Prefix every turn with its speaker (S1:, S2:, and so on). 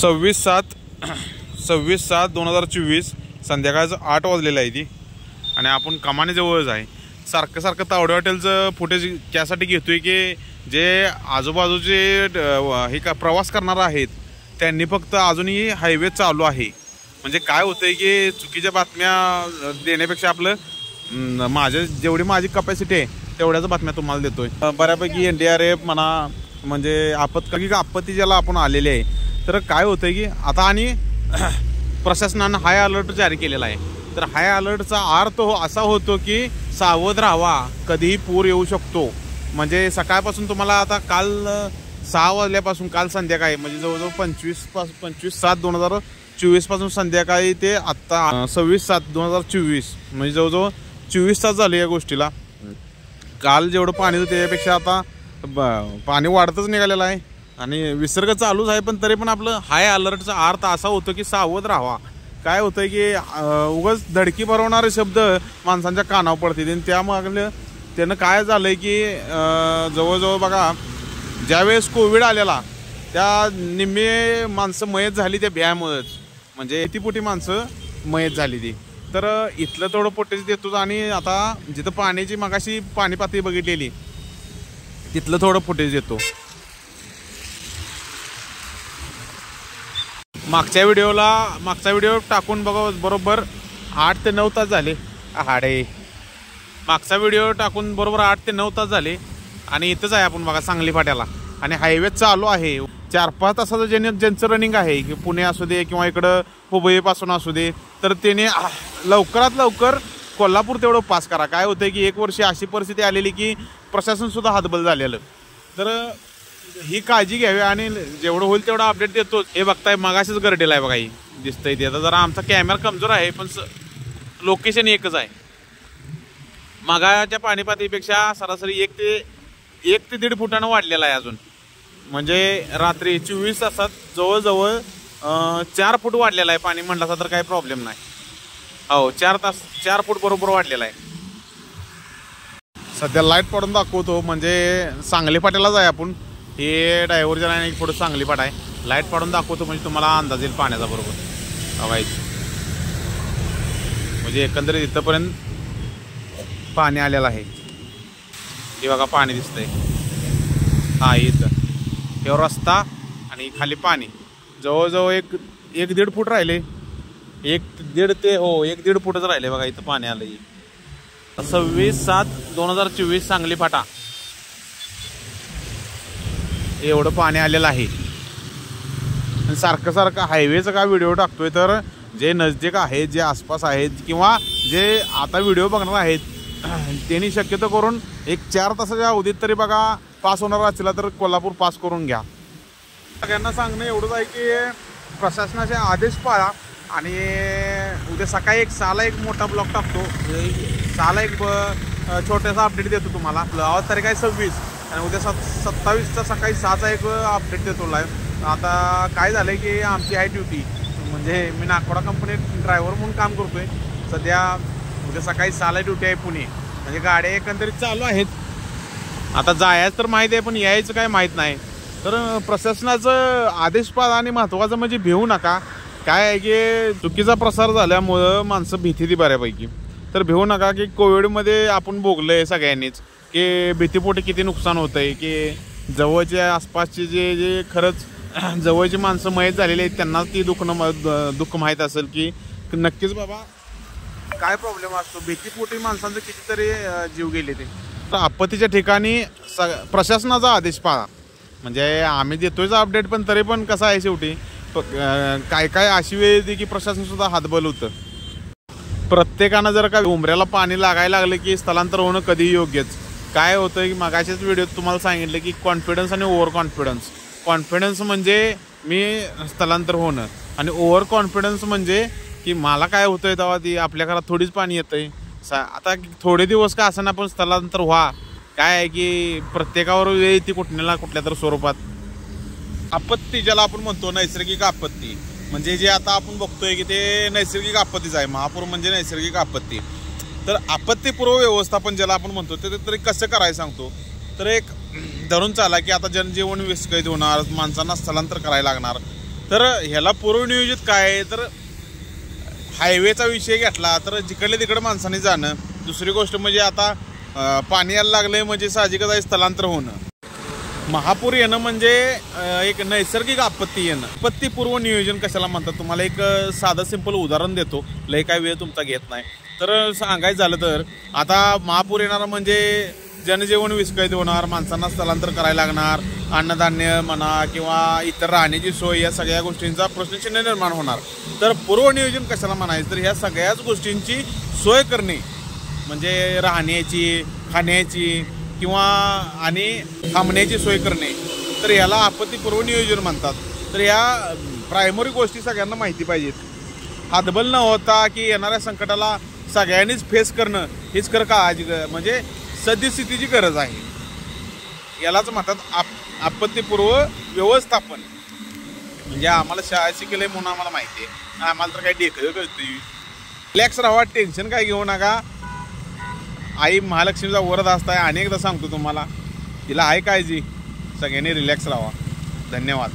S1: 26/7/2024 संध्याकाळचं 8 वाजलेलं आहे ती आणि आपण कमानीजवळच आहे। सारखं तावडे हॉटेलचं फुटेज त्यासाठी घेतोय की जे आजूबाजूचे हे का प्रवास करणार आहेत त्यांनी फक्त अजूनही हायवे चालू आहे। म्हणजे काय होतंय की चुकीच्या बातम्या देण्यापेक्षा आपलं जेवढी माझी कॅपॅसिटी आहे तेवढ्याच बातम्या तुम्हाला देतोय। बऱ्यापैकी NDRF म्हणा म्हणजे आपत्ती ज्याला आपण आलेले आहे। तर काय होतंय की आता आणि प्रशासनानं हाय अलर्ट जारी केलेला आहे। तर हाय अलर्टचा अर्थ असा होतो की सावध राहावा, कधीही पूर येऊ शकतो। म्हणजे सकाळपासून तुम्हाला आता काल 6 वाजल्यापासून काल संध्याकाळी म्हणजे जवळजवळ 25/7/2024 पासून संध्याकाळी ते आत्ता 26/7/2024 म्हणजे जवळजवळ 24 तास झाले या गोष्टीला। काल जेवढं पाणी होतं त्यापेक्षा आता पाणी वाढतच निघालेलं आहे आणि विसर्ग चालूच आहे। पण तरी पण आपलं हाय अलर्टचा अर्थ असा होतो की सावध राहावा। काय होतं की उगाच धडकी भरवणारे शब्द माणसांच्या कानावर पडतील आणि त्यामागलं त्यानं काय झालंय की जवळजवळ बघा ज्यावेळेस कोविड आलेला त्या निम्मे माणसं मयत झाली त्या भ्यामुळेच, म्हणजे इतिपोटी माणसं मयत झाली ती। तर इथलं थोडं पोटेज देतो आणि आता जिथं पाण्याची मगाशी पाणी पातळी बघितलेली तिथलं थोडं फुटेज देतो। मागचा व्हिडिओ टाकून बघा बरोबर 8 ते 9 तास झाले। मागचा व्हिडिओ टाकून बरोबर 8 ते 9 तास झाले आणि इथंच आहे आपण बघा सांगली फाट्याला आणि हायवे चालू आहे। 4-5 तासाचं ज्यांचं रनिंग आहे की पुणे असू दे किंवा इकडं हुबळीपासून असू दे तर त्याने लवकरात लवकर कोल्हापूर तेवढं पास करा। काय होतंय की 1 वर्षी अशी परिस्थिती आलेली की प्रशासनसुद्धा हातबल झालेलं। तर ही काळजी घ्यावी आणि जेवढं होईल तेवढं अपडेट देतो। हे बघताय मगाशीच गर्डीला आहे बघा, ही दिसतंय ते। आता जरा आमचा कॅमेरा कमजोर आहे पण लोकेशन एकच आहे। मगाच्या पाणी पातळीपेक्षा सरासरी 1 ते 1.5 फुटानं वाढलेला आहे अजून। म्हणजे रात्री 24 तासात जवळजवळ 4 फूट वाढलेला आहे पाणी म्हणलं तर काही प्रॉब्लेम नाही। हो 4 फूट बरोबर वाढलेला आहे। सध्या लाईट पडून दाखवतो म्हणजे सांगली फाट्यालाच आहे आपण। हे डायव्हर्जन आहे पुढे सांगली फाटा आहे। लाईट पडून दाखवतो म्हणजे तुम्हाला अंदाज येईल पाण्याचा बरोबर हवायची। म्हणजे एकंदरीत इथंपर्यंत पाणी आलेलं आहे। हे बघा पाणी दिसतंय, हा इथं हे रस्ता आणि खाली पाणी जवळजवळ 1-1.5 फूट राहिले। 1.5 फुटच राहिले बघा इथं पाणी आलं। 26/7/2024 सांगली फाटा एवढं पाणी आलेलं आहे। सारखं हायवेचा का व्हिडिओ टाकतोय तर जे नजदीक आहेत जे आसपास आहेत किंवा जे आता व्हिडिओ बघणार आहेत त्यांनी शक्यतो करून 4 तासाच्या अवधीत तरी बघा पास होणार असला तर कोल्हापूर पास करून घ्या। सगळ्यांना सांगणं एवढंच आहे की प्रशासनाचे आदेश पाळा आणि उद्या सकाळी 6ला एक मोठा ब्लॉग टाकतो। 6ला एक छोटासा अपडेट देतो तुम्हाला। आज तारीख आहे 26 आणि उद्या 27चा सकाळी 6चा एक अपडेट देतो लाईव्ह। आता काय झालं की आमची आहे ड्युटी, म्हणजे मी नागपुरा कंपनीत ड्रायव्हर म्हणून काम करतोय सध्या। उद्या सकाळी 6ला ड्युटी आहे पुणे, म्हणजे गाड्या एकंदरीत चालू आहेत। आता जायचं तर माहीत आहे पण यायचं काय माहीत नाही। तर प्रशासनाचं आदेश पाळा आणि महत्त्वाचं म्हणजे भिवू नका। काय आहे की चुकीचा प्रसार झाल्यामुळं माणसं भीती ती बऱ्यापैकी। तर भिवू नका की कोविडमध्ये आपण भोगलं सगळ्यांनीच की भीतीपोटी किती नुकसान होतंय की जवळच्या आसपासचे जे खरंच जवळची माणसं मयत झालेली आहेत त्यांना ती दुःख माहीत असेल की नक्कीच बाबा काय प्रॉब्लेम असतो। भीतीपोटी माणसांचं कितीतरी जीव गेले ते। तर आपत्तीच्या ठिकाणी प्रशासनाचा आदेश पाळा। म्हणजे आम्ही देतोयच अपडेट पण तरी पण कसं आहे शेवटी काय अशी वेळ येते की प्रशासनसुद्धा हातबल होतं। प्रत्येकानं जर का उंबऱ्याला पाणी लागायला लागलं की स्थलांतर होणं कधीही योग्यच। काय होतं की मागाच्याच व्हिडिओत तुम्हाला सांगितलं की कॉन्फिडन्स आणि ओव्हर कॉन्फिडन्स। कॉन्फिडन्स म्हणजे मी स्थलांतर होणं आणि ओव्हर कॉन्फिडन्स म्हणजे की मला काय होतंय तेव्हा ती आपल्या घरात थोडीच पाणी येतंय। आता थोडे दिवस का असं ना पण स्थलांतर व्हा। काय आहे की प्रत्येकावर वेळ येते कुठल्या तर स्वरूपात। आपत्ती ज्याला आपण म्हणतो नैसर्गिक आपत्ती म्हणजे जे आता आपण बघतोय की ते नैसर्गिक आपत्तीच आहे। महापूर म्हणजे नैसर्गिक आपत्ती। तर आपत्तीपूर्व व्यवस्थापन ज्याला आपण म्हणतो ते तरी कसं करायचं सांगतो। तर एक धरून चाला की आता जनजीवन विस्कळीत होणार, माणसांना स्थलांतर करायला लागणार, तर ह्याला पूर्वनियोजित काय आहे, तर हायवेचा विषय घेतला तर जिकडले तिकडे माणसाने जाणं. दुसरी गोष्ट म्हणजे आता पाणी यायला लागलंय म्हणजे साहजिकच आहे स्थलांतर होणं. महापूर येणं म्हणजे एक नैसर्गिक आपत्ती येणं. आपत्तीपूर्व नियोजन कशाला म्हणतात, तुम्हाला एक साधं सिंपल उदाहरण देतो, लय काय वेळ तुमचा घेत नाही. तर सांगायचं झालं तर आता महापूर येणार म्हणजे जनजीवन विस्कळीत होणार, माणसांना स्थलांतर करायला लागणार, अन्नधान्य म्हणा किंवा इतर राहण्याची सोय, या सगळ्या गोष्टींचा प्रश्नचिन्ह निर्माण होणार. तर पूर्वनियोजन कशाला म्हणायचं, तर ह्या सगळ्याच गोष्टींची सोय करणे म्हणजे राहण्याची, खाण्याची किंवा आणि थांबण्याची सोय करणे, तर याला आपत्तीपूर्व नियोजन म्हणतात. तर या प्रायमरी गोष्टी सगळ्यांना माहिती पाहिजेत. हातबल न होता की येणाऱ्या संकटाला सगळ्यांनीच फेस करणं हीच खरं काळजी म्हणजे सद्यस्थितीची गरज आहे. यालाच म्हणतात आपत्तीपूर्व व्यवस्थापन. म्हणजे आम्हाला शाळा शिकले म्हणून आम्हाला माहिती आहे, आम्हाला तर काही डेखं कळतं. रिलॅक्स राहा, टेन्शन काय घेऊ नका. आई महालक्ष्मीचा वरद असताय, अनेकदा सांगतो तुम्हाला, तिला आहे काळजी. सगळ्यांनी रिलॅक्स राहा. धन्यवाद.